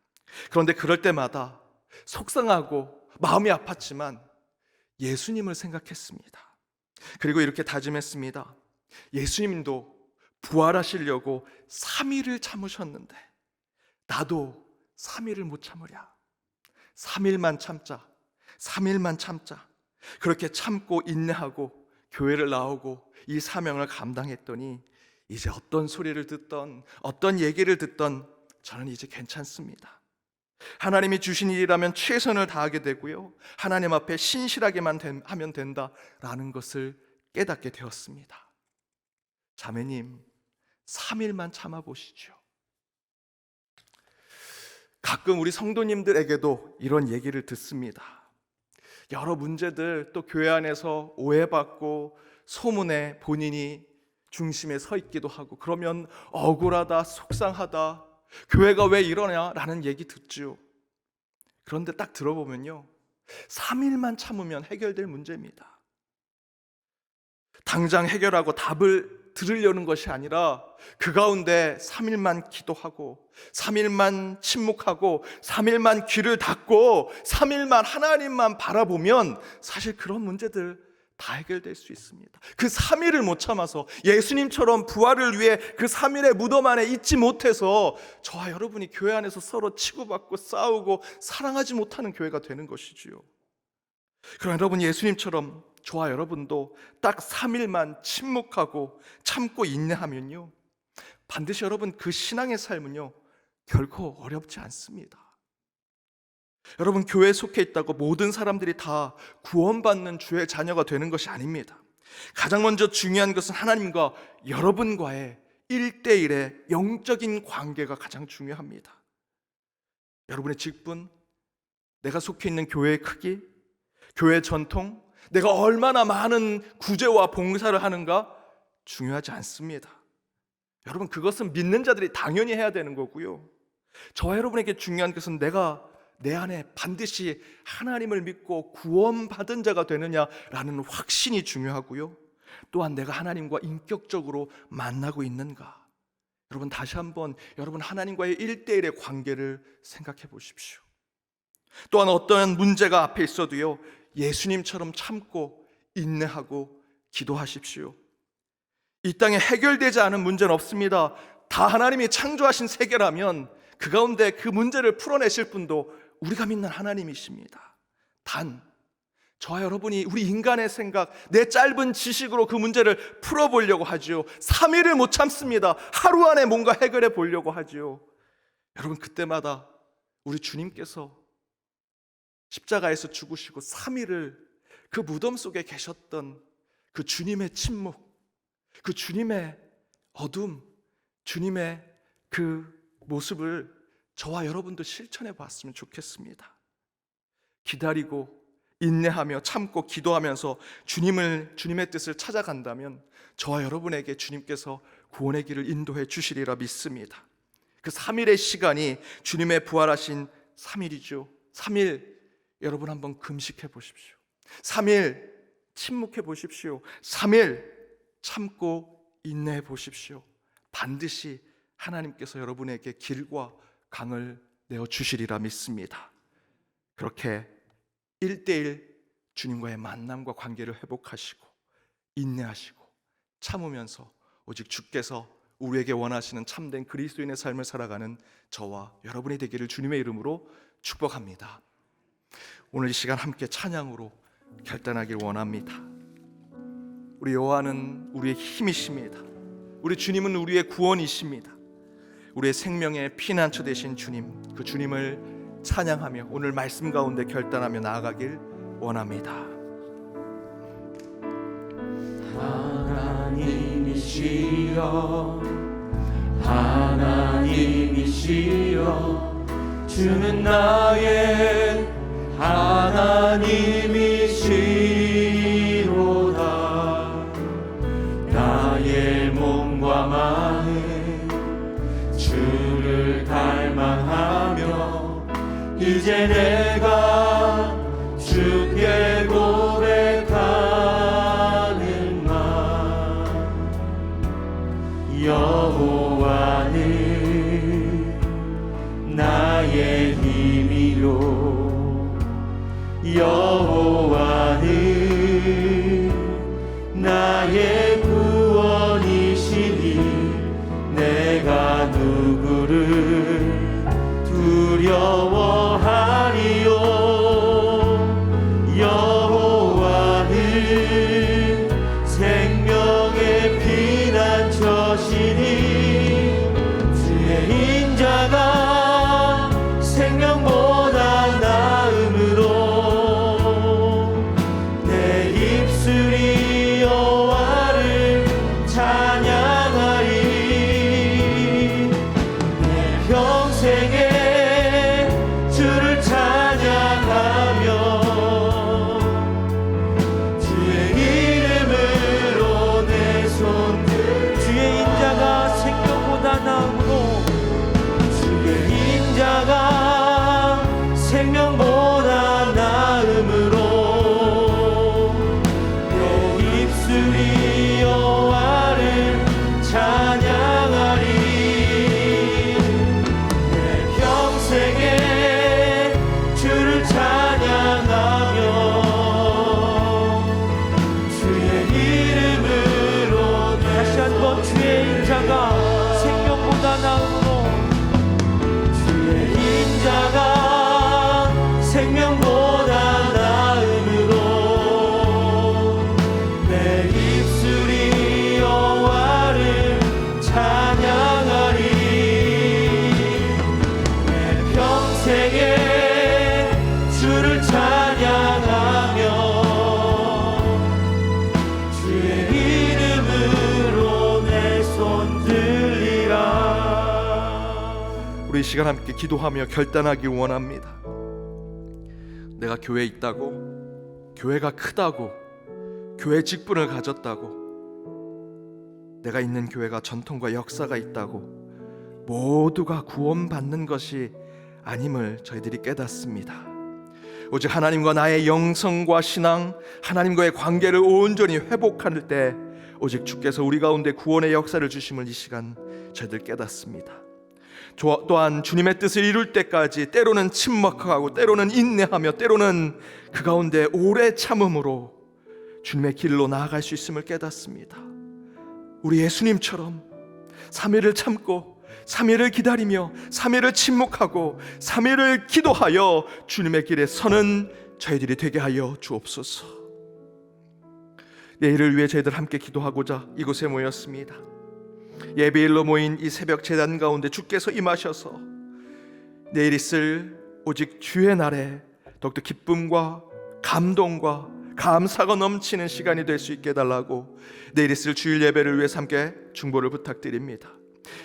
그런데 그럴 때마다 속상하고 마음이 아팠지만 예수님을 생각했습니다. 그리고 이렇게 다짐했습니다. 예수님도 부활하시려고 3일을 참으셨는데 나도 3일을 못 참으랴. 3일만 참자. 3일만 참자. 그렇게 참고 인내하고 교회를 나오고 이 사명을 감당했더니 이제 어떤 소리를 듣던 어떤 얘기를 듣던 저는 이제 괜찮습니다. 하나님이 주신 일이라면 최선을 다하게 되고요, 하나님 앞에 신실하게만 하면 된다라는 것을 깨닫게 되었습니다. 자매님, 3일만 참아보시죠. 가끔 우리 성도님들에게도 이런 얘기를 듣습니다. 여러 문제들, 또 교회 안에서 오해받고 소문에 본인이 중심에 서 있기도 하고, 그러면 억울하다, 속상하다, 교회가 왜 이러냐라는 얘기 듣죠. 그런데 딱 들어보면요, 3일만 참으면 해결될 문제입니다. 당장 해결하고 답을 들으려는 것이 아니라 그 가운데 3일만 기도하고 3일만 침묵하고 3일만 귀를 닫고 3일만 하나님만 바라보면 사실 그런 문제들 다 해결될 수 있습니다. 그 3일을 못 참아서 예수님처럼 부활을 위해 그 3일의 무덤 안에 있지 못해서 저와 여러분이 교회 안에서 서로 치고받고 싸우고 사랑하지 못하는 교회가 되는 것이지요. 그럼 여러분, 예수님처럼 저와 여러분도 딱 3일만 침묵하고 참고 인내하면요, 반드시 여러분 그 신앙의 삶은요 결코 어렵지 않습니다. 여러분, 교회에 속해 있다고 모든 사람들이 다 구원받는 주의 자녀가 되는 것이 아닙니다. 가장 먼저 중요한 것은 하나님과 여러분과의 1대1의 영적인 관계가 가장 중요합니다. 여러분의 직분, 내가 속해 있는 교회의 크기, 교회 전통, 내가 얼마나 많은 구제와 봉사를 하는가 중요하지 않습니다. 여러분, 그것은 믿는 자들이 당연히 해야 되는 거고요, 저와 여러분에게 중요한 것은 내가 내 안에 반드시 하나님을 믿고 구원받은 자가 되느냐라는 확신이 중요하고요, 또한 내가 하나님과 인격적으로 만나고 있는가. 여러분, 다시 한번 여러분 하나님과의 1대1의 관계를 생각해 보십시오. 또한 어떠한 문제가 앞에 있어도요, 예수님처럼 참고 인내하고 기도하십시오. 이 땅에 해결되지 않은 문제는 없습니다. 다 하나님이 창조하신 세계라면 그 가운데 그 문제를 풀어내실 분도 우리가 믿는 하나님이십니다. 단 저와 여러분이 우리 인간의 생각, 내 짧은 지식으로 그 문제를 풀어보려고 하죠. 3일을 못 참습니다. 하루 안에 뭔가 해결해 보려고 하죠. 여러분, 그때마다 우리 주님께서 십자가에서 죽으시고 3일을 그 무덤 속에 계셨던 그 주님의 침묵, 그 주님의 어둠, 주님의 그 모습을 저와 여러분도 실천해 봤으면 좋겠습니다. 기다리고 인내하며 참고 기도하면서 주님의 뜻을 찾아간다면 저와 여러분에게 주님께서 구원의 길을 인도해 주시리라 믿습니다. 그 3일의 시간이 주님의 부활하신 3일이죠. 3일 여러분 한번 금식해 보십시오. 3일 침묵해 보십시오. 3일 참고 인내해 보십시오. 반드시 하나님께서 여러분에게 길과 강을 내어 주시리라 믿습니다. 그렇게 1대1 주님과의 만남과 관계를 회복하시고 인내하시고 참으면서 오직 주께서 우리에게 원하시는 참된 그리스도인의 삶을 살아가는 저와 여러분이 되기를 주님의 이름으로 축복합니다. 오늘 이 시간 함께 찬양으로 결단하길 원합니다. 우리 여호와는 우리의 힘이십니다. 우리 주님은 우리의 구원이십니다. 우리의 생명의 피난처 되신 주님, 그 주님을 찬양하며 오늘 말씀 가운데 결단하며 나아가길 원합니다.
하나님이시여 하나님 이시여 주는 나의 하나님이시로다. 나의 몸과 마음 주를 갈망하며 이제 내가 주께 고백하는 말. 여호와는 나의 힘이요 여호와는 나의 구원이시니 내가 누구를 두려워하리요. 여호와는 생명의 피난처시니 주의 인자가 생명보다 나음으로 내 입술이 여호와를 찬양하리. 내 평생에 주를 찬양하며 주의 이름으로 내 손들.
주의 인자가 생명보다 나음으로
주의 인자가 생명보다 나음으로 내 입술이 여호와를 찬양하리. 내 평생에 주를 찬양하며 주의 이름으로
다시 한번 주의 인자가 생명보다 나음으로
주의 인자가 생명보다 나음으로 내 입술이 여호와를 찬양하리. 내 평생에 주를 찬양하며 주의 이름으로 내 손 들리라.
우리 이 시간 함께 기도하며 결단하기 원합니다. 내가 교회에 있다고, 교회가 크다고, 교회 직분을 가졌다고, 내가 있는 교회가 전통과 역사가 있다고 모두가 구원받는 것이 아님을 저희들이 깨닫습니다. 오직 하나님과 나의 영성과 신앙, 하나님과의 관계를 온전히 회복할 때 오직 주께서 우리 가운데 구원의 역사를 주심을 이 시간 저희들 깨닫습니다. 또한 주님의 뜻을 이룰 때까지 때로는 침묵하고 때로는 인내하며 때로는 그 가운데 오래 참음으로 주님의 길로 나아갈 수 있음을 깨닫습니다. 우리 예수님처럼 3일을 참고 3일을 기다리며 3일을 침묵하고 3일을 기도하여 주님의 길에 서는 저희들이 되게 하여 주옵소서. 내일을 위해 저희들 함께 기도하고자 이곳에 모였습니다. 예배일로 모인 이 새벽 제단 가운데 주께서 임하셔서 내일 있을 오직 주의 날에 더욱더 기쁨과 감동과 감사가 넘치는 시간이 될 수 있게 해달라고 내일 있을 주일 예배를 위해서 함께 중보를 부탁드립니다.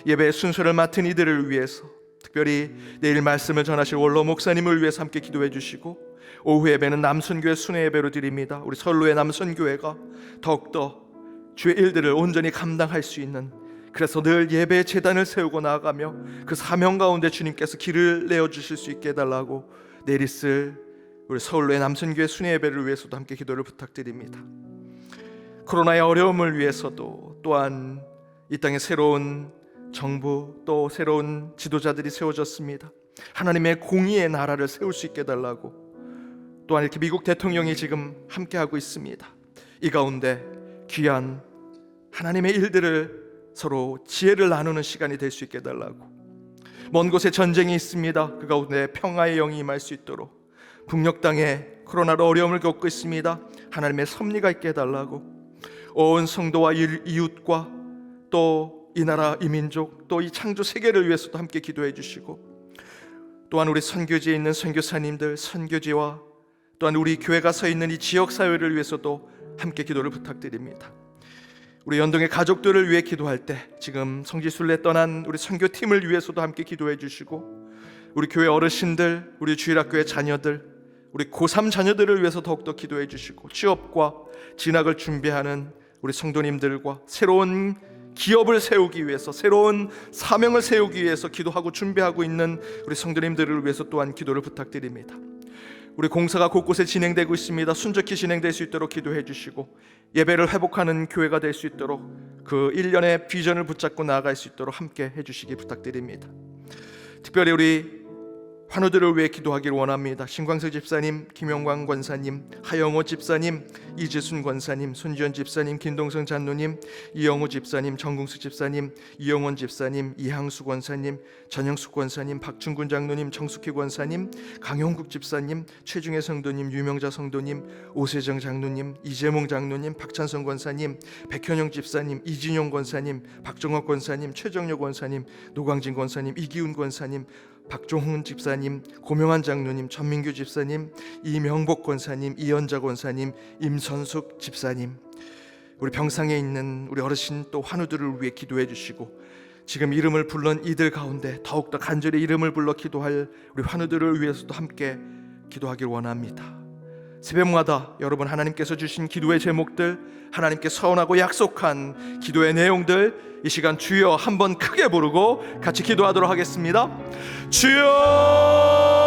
예배의 순서를 맡은 이들을 위해서, 특별히 내일 말씀을 전하실 원로 목사님을 위해서 함께 기도해 주시고, 오후 예배는 남순교회 순회 예배로 드립니다. 우리 선로의 남순교회가 더욱더 주의 일들을 온전히 감당할 수 있는, 그래서 늘 예배의 제단을 세우고 나아가며 그 사명 가운데 주님께서 길을 내어주실 수 있게 해달라고 내일 있을 우리 서울로의 남순교회 순회 예배를 위해서도 함께 기도를 부탁드립니다. 코로나의 어려움을 위해서도 또한 이 땅에 새로운 정부 또 새로운 지도자들이 세워졌습니다. 하나님의 공의의 나라를 세울 수 있게 해달라고, 또한 이렇게 미국 대통령이 지금 함께하고 있습니다. 이 가운데 귀한 하나님의 일들을 서로 지혜를 나누는 시간이 될 수 있게 해달라고, 먼 곳에 전쟁이 있습니다. 그 가운데 평화의 영이 임할 수 있도록, 북녘 땅에 코로나로 어려움을 겪고 있습니다. 하나님의 섭리가 있게 해달라고, 온 성도와 이웃과 또 이 나라 이 민족 또 이 창조 세계를 위해서도 함께 기도해 주시고, 또한 우리 선교지에 있는 선교사님들, 선교지와 또한 우리 교회가 서 있는 이 지역사회를 위해서도 함께 기도를 부탁드립니다. 우리 연동의 가족들을 위해 기도할 때 지금 성지순례 떠난 우리 선교팀을 위해서도 함께 기도해 주시고, 우리 교회 어르신들, 우리 주일학교의 자녀들, 우리 고3 자녀들을 위해서 더욱더 기도해 주시고, 취업과 진학을 준비하는 우리 성도님들과 새로운 기업을 세우기 위해서, 새로운 사명을 세우기 위해서 기도하고 준비하고 있는 우리 성도님들을 위해서 또한 기도를 부탁드립니다. 우리 공사가 곳곳에 진행되고 있습니다. 순적히 진행될 수 있도록 기도해 주시고, 예배를 회복하는 교회가 될 수 있도록 그 1년의 비전을 붙잡고 나아갈 수 있도록 함께 해주시기 부탁드립니다. 특별히 우리 환우들을 위해 기도하기를 원합니다. 신광석 집사님, 김영광 권사님, 하영호 집사님, 이재순 권사님, 손지연 집사님, 김동성 장로님, 이영호 집사님, 정궁수 집사님, 이영원 집사님, 이항수 권사님, 전영숙 권사님, 박충군 장로님, 정숙희 권사님, 강용국 집사님, 최중혜 성도님, 유명자 성도님, 오세정 장로님, 이재몽 장로님, 박찬성 권사님, 백현영 집사님, 이진용 권사님, 박정학 권사님, 최정료 권사님, 노광진 권사님, 이기훈 권사님, 박종훈 집사님, 고명환 장로님, 전민규 집사님, 이명복 권사님, 이연자 권사님, 임선숙 집사님, 우리 병상에 있는 우리 어르신 또 환우들을 위해 기도해 주시고, 지금 이름을 불른 이들 가운데 더욱더 간절히 이름을 불러 기도할 우리 환우들을 위해서도 함께 기도하길 원합니다. 새벽마다 여러분 하나님께서 주신 기도의 제목들, 하나님께 서원하고 약속한 기도의 내용들, 이 시간 주여 한번 크게 부르고 같이 기도하도록 하겠습니다. 주여!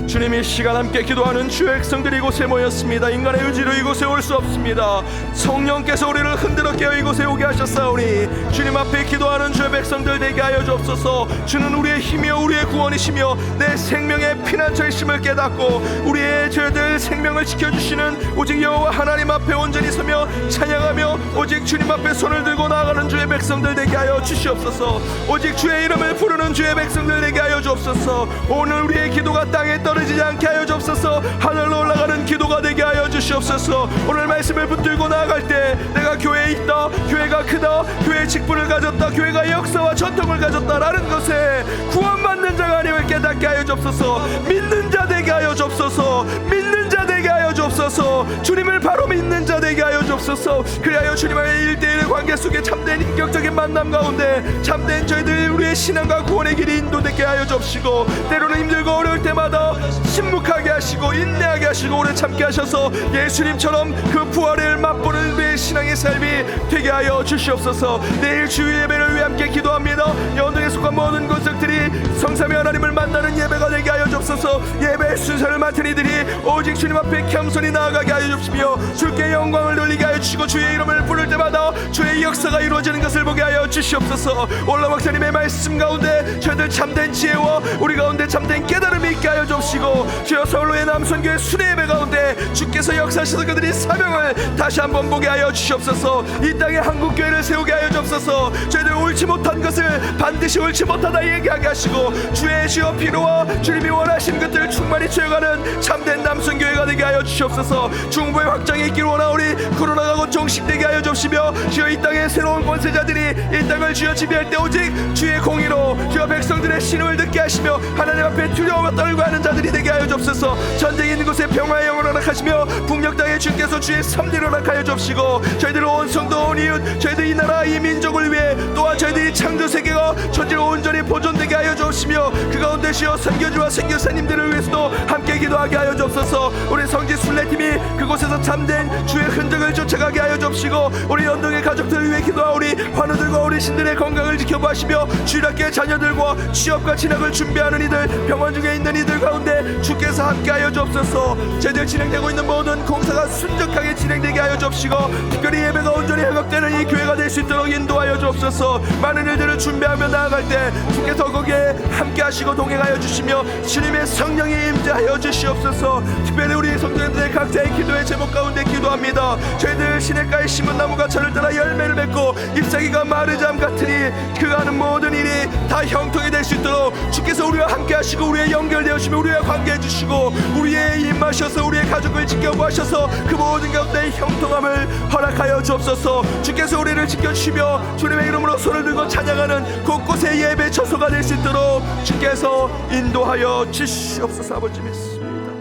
주님, 이 시간 함께 기도하는 주의 백성들이 이곳에 모였습니다. 인간의 의지로 이곳에 올 수 없습니다. 성령께서 우리를 흔들어 깨어 이곳에 오게 하셨사오니 주님 앞에 기도하는 주의 백성들 되게 하여 주옵소서. 주는 우리의 힘이요 우리의 구원이시며 내 생명의 피난처이심을 깨닫고 우리의 죄들 생명을 지켜주시는 오직 여호와 하나님 앞에 온전히 서며 찬양하며 오직 주님 앞에 손을 들고 나아가는 주의 백성들 되게 하여 주시옵소서. 오직 주의 이름을 부르는 주의 백성들 되게 하여 주옵소서. 오늘 우리의 기도가 땅에 떨어지지 않게 하여 주옵소서. 하늘로 올라가는 기도가 되게 하여 주시옵소서. 오늘 말씀을 붙들고 나아갈 때 내가 교회에 있다, 교회가 크다, 교회의 직분을 가졌다, 교회가 역사와 전통을 가졌다라는 것에 구원받는 자가 아님을 깨닫게 하여 주옵소서. 믿는 자 되게 하여 주옵소서. 믿는 자 되게 하여 주옵소서. 주님을 바로 믿는 자 되게 하여 주옵소서. 그리하여 주님과의 1대1의 관계 속에 참된 인격적인 만남 가운데 참된 저희들 우리의 신앙과 구원의 길이 인도되게 하여 주옵시고, 때로는 힘들고 어려울 때마다 침묵하게 하시고 인내하게 하시고 오래 참게 하셔서 예수님처럼 그 부활을 맛보는 우리의 신앙의 삶이 되게 하여 주시옵소서. 내일 주일 예배를 위해 함께 기도합니다. 연동에 속한 모든 권석들이 성삼위 하나님을 만나는 예배가 되게 하여 주옵소서. 예배의 순서를 맡은 이들이 오직 주님 앞에 겸손히 나아가게 하여 주시며 주께 영광을 돌리게 하여 주시고 주의 이름을 부를 때마다 주의 역사가 이루어지는 것을 보게 하여 주시옵소서. 올라 목사님의 말씀 가운데 저희들 참된 지혜와 우리 가운데 참된 깨달음이 있게 하여 주옵시고, 주여 서울로의 남선교회 순회 예배 가운데 주께서 역사하셔서 그들이 사명을 다시 한번 보게 하여 주시옵소서. 이 땅에 한국교회를 세우게 하여 주옵소서. 저희들 옳지 못한 것을 반드시 옳지 못하다 얘기하게 하시고 주의 주여 피로와 주님이 원하시는 것들을 충만히 채워가는 참된 남선교회가 되게 하여 주시옵소서. 중부의 확장이 있기를 원하오니 코로나가 곧 종식되게 하여 주시며 주여 이 땅의 새로운 권세자들이 이 땅을 주여 지배할 때 오직 주의 공의로 주여 백성들의 신음을 듣게 하시며 하나님 앞에 두려움을 떨고 하는 자들이 되게 하여 주옵소서. 전쟁이 있는 곳에 평화의 영을 허락하시며 북녘 땅에 주께서 주의 섭리를 허락하여 주옵시고 저희들 온 성도 온 이웃 저희들 이 나라 이 민족을 위해 또한 저희들이 창조 세계가 전체로 온전히 보존되게 하여 주옵시며 그 가운데 주여 선교주와 선교사님들을 위해서도 함께 기도하게 하여 주옵소서. 우리 성지 순례팀이 그곳에서 참된 주의 흔적을 쫓아가게 하여 주옵시고 우리 연동의 가족들을 위해 기도하오니 환우들과 어르신들의 건강을 지켜보시며 주일학교의 자녀들과 취업과 진학을 준비하는 이들, 병원 중에 있는 이들 가운데 주께서 함께하여 주옵소서. 제대로 진행되고 있는 모든 공사가 순적하게 진행되게 하여 주옵시고 특별히 예배가 온전히 회복되는 이 교회가 될 수 있도록 인도하여 주옵소서. 많은 일들을 준비하며 나아갈 때 주께서 거기에 함께하시고 동행하여 주시며 주님의 성령이 임재하여 주시옵소서. 특별히 우리 성도님들의 각자의 기도의 제목 가운데 기도합니다. 저희들 시냇가에 심은 나무가 철을 따라 열매를 맺고 잎사귀가 마르지 않 같으니 그가 하는 모든 일이 다 형통이 될 수 있도록 주께서 우리와 함께하시고 우리의 연결되어시며 우리와 관계해 주시고 우리의 입마셔서 우리의 가족을 지켜보셔서 그 모든 가운데 형통함을 허락하여 주옵소서. 주께서 우리를 지켜주시며 주님의 이름으로 손을 들고 찬양하는 곳곳의 예배 처소가 될 수 있도록 주께서 인도하여 주시옵소서. 아버지 믿습니다.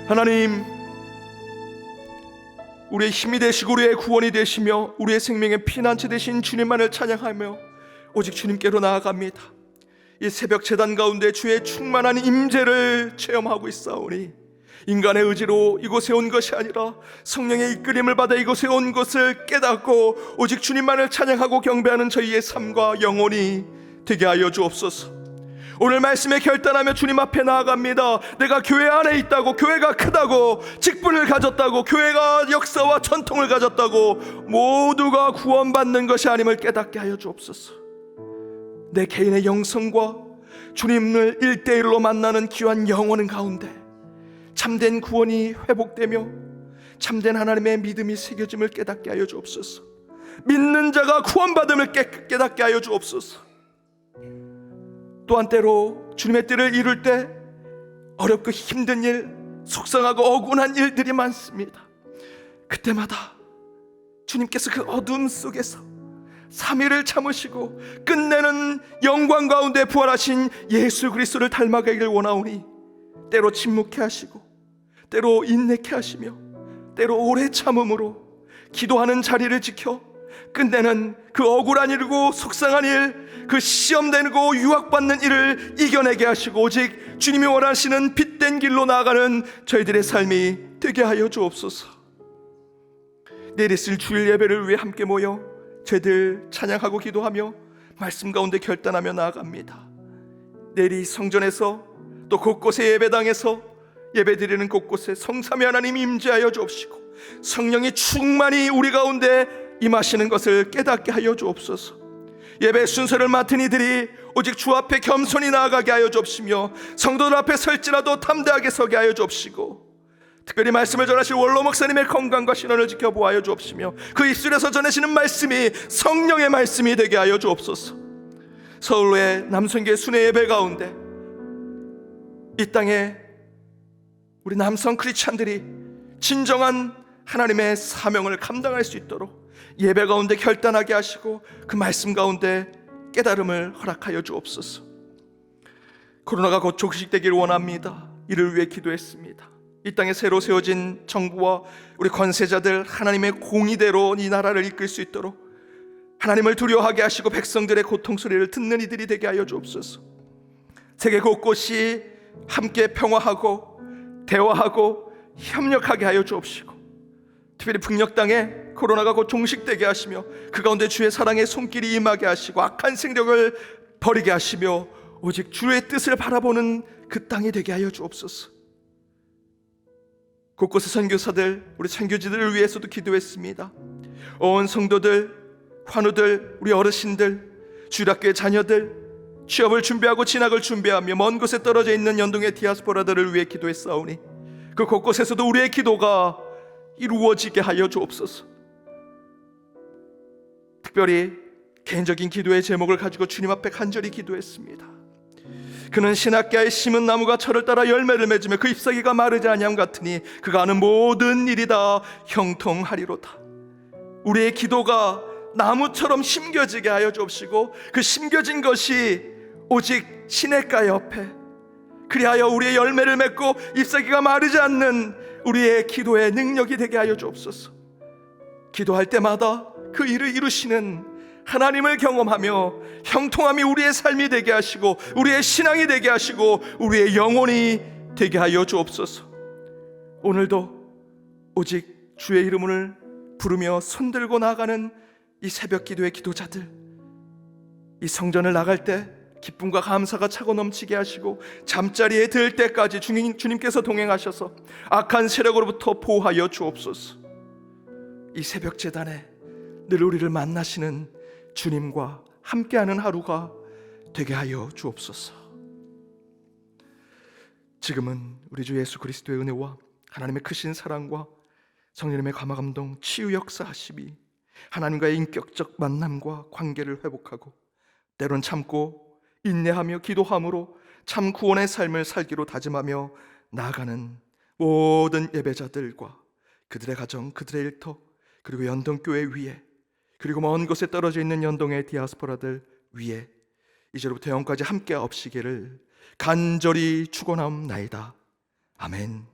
하나님, 우리의 힘이 되시고 우리의 구원이 되시며 우리의 생명의 피난처 되신 주님만을 찬양하며 오직 주님께로 나아갑니다. 이 새벽 제단 가운데 주의 충만한 임재를 체험하고 있사오니 인간의 의지로 이곳에 온 것이 아니라 성령의 이끌림을 받아 이곳에 온 것을 깨닫고 오직 주님만을 찬양하고 경배하는 저희의 삶과 영혼이 되게 하여 주옵소서. 오늘 말씀에 결단하며 주님 앞에 나아갑니다. 내가 교회 안에 있다고, 교회가 크다고, 직분을 가졌다고, 교회가 역사와 전통을 가졌다고 모두가 구원받는 것이 아님을 깨닫게 하여 주옵소서. 내 개인의 영성과 주님을 1대1로 만나는 귀한 영혼은 가운데 참된 구원이 회복되며 참된 하나님의 믿음이 새겨짐을 깨닫게 하여 주옵소서. 믿는 자가 구원받음을 깨닫게 하여 주옵소서. 또한 때로 주님의 뜻을 이룰 때 어렵고 힘든 일, 속상하고 억울한 일들이 많습니다. 그때마다 주님께서 그 어둠 속에서 3일을 참으시고 끝내는 영광 가운데 부활하신 예수 그리스도를 닮아가기를 원하오니 때로 침묵케 하시고 때로 인내케 하시며 때로 오래 참음으로 기도하는 자리를 지켜 끝내는 그 억울한 일이고 속상한 일, 그 시험되고 유학받는 일을 이겨내게 하시고 오직 주님이 원하시는 빛된 길로 나아가는 저희들의 삶이 되게 하여 주옵소서. 내일 있을 주일 예배를 위해 함께 모여 저희들 찬양하고 기도하며 말씀 가운데 결단하며 나아갑니다. 내일이 성전에서 또 곳곳의 예배당에서 예배드리는 곳곳에 성삼위 하나님 임재하여 주옵시고 성령이 충만히 우리 가운데 임하시는 것을 깨닫게 하여 주옵소서. 예배 순서를 맡은 이들이 오직 주 앞에 겸손히 나아가게 하여 주옵시며 성도들 앞에 설지라도 담대하게 서게 하여 주옵시고 특별히 말씀을 전하실 원로 목사님의 건강과 신원을 지켜보아여 주옵시며 그 입술에서 전하시는 말씀이 성령의 말씀이 되게 하여 주옵소서. 서울의 남성교회 순회 예배 가운데 이 땅에 우리 남성 크리스찬들이 진정한 하나님의 사명을 감당할 수 있도록 예배 가운데 결단하게 하시고 그 말씀 가운데 깨달음을 허락하여 주옵소서. 코로나가 곧 종식되기를 원합니다. 이를 위해 기도했습니다. 이 땅에 새로 세워진 정부와 우리 권세자들 하나님의 공의대로 이 나라를 이끌 수 있도록 하나님을 두려워하게 하시고 백성들의 고통 소리를 듣는 이들이 되게 하여 주옵소서. 세계 곳곳이 함께 평화하고 대화하고 협력하게 하여 주옵시고 특별히 북녘 땅에 코로나가 곧 종식되게 하시며 그 가운데 주의 사랑의 손길이 임하게 하시고 악한 생력을 버리게 하시며 오직 주의 뜻을 바라보는 그 땅이 되게 하여 주옵소서. 곳곳의 선교사들, 우리 선교지들을 위해서도 기도했습니다. 온 성도들, 환우들, 우리 어르신들, 주일학교의 자녀들, 취업을 준비하고 진학을 준비하며 먼 곳에 떨어져 있는 연동의 디아스포라들을 위해 기도했사오니 그 곳곳에서도 우리의 기도가 이루어지게 하여 주옵소서. 특별히 개인적인 기도의 제목을 가지고 주님 앞에 간절히 기도했습니다. 그는 신학계의 심은 나무가 철을 따라 열매를 맺으며 그 잎사귀가 마르지 아니함 같으니 그가 하는 모든 일이 다 형통하리로다. 우리의 기도가 나무처럼 심겨지게 하여 주옵시고 그 심겨진 것이 오직 시냇가 옆에 그리하여 우리의 열매를 맺고 잎사귀가 마르지 않는 우리의 기도의 능력이 되게 하여 주옵소서. 기도할 때마다 그 일을 이루시는 하나님을 경험하며 형통함이 우리의 삶이 되게 하시고 우리의 신앙이 되게 하시고 우리의 영혼이 되게 하여 주옵소서. 오늘도 오직 주의 이름을 부르며 손들고 나아가는 이 새벽 기도의 기도자들, 이 성전을 나갈 때 기쁨과 감사가 차고 넘치게 하시고 잠자리에 들 때까지 주님께서 동행하셔서 악한 세력으로부터 보호하여 주옵소서. 이 새벽 제단에 늘 우리를 만나시는 주님과 함께하는 하루가 되게 하여 주옵소서. 지금은 우리 주 예수 그리스도의 은혜와 하나님의 크신 사랑과 성령님의 감화감동 치유 역사하심이 하나님과의 인격적 만남과 관계를 회복하고 때론 참고 인내하며 기도함으로 참 구원의 삶을 살기로 다짐하며 나아가는 모든 예배자들과 그들의 가정, 그들의 일터, 그리고 연동교회 위에, 그리고 먼 곳에 떨어져 있는 연동의 디아스포라들 위에 이제로부터 영까지 함께 없시기를 간절히 축원하옵나이다. 아멘.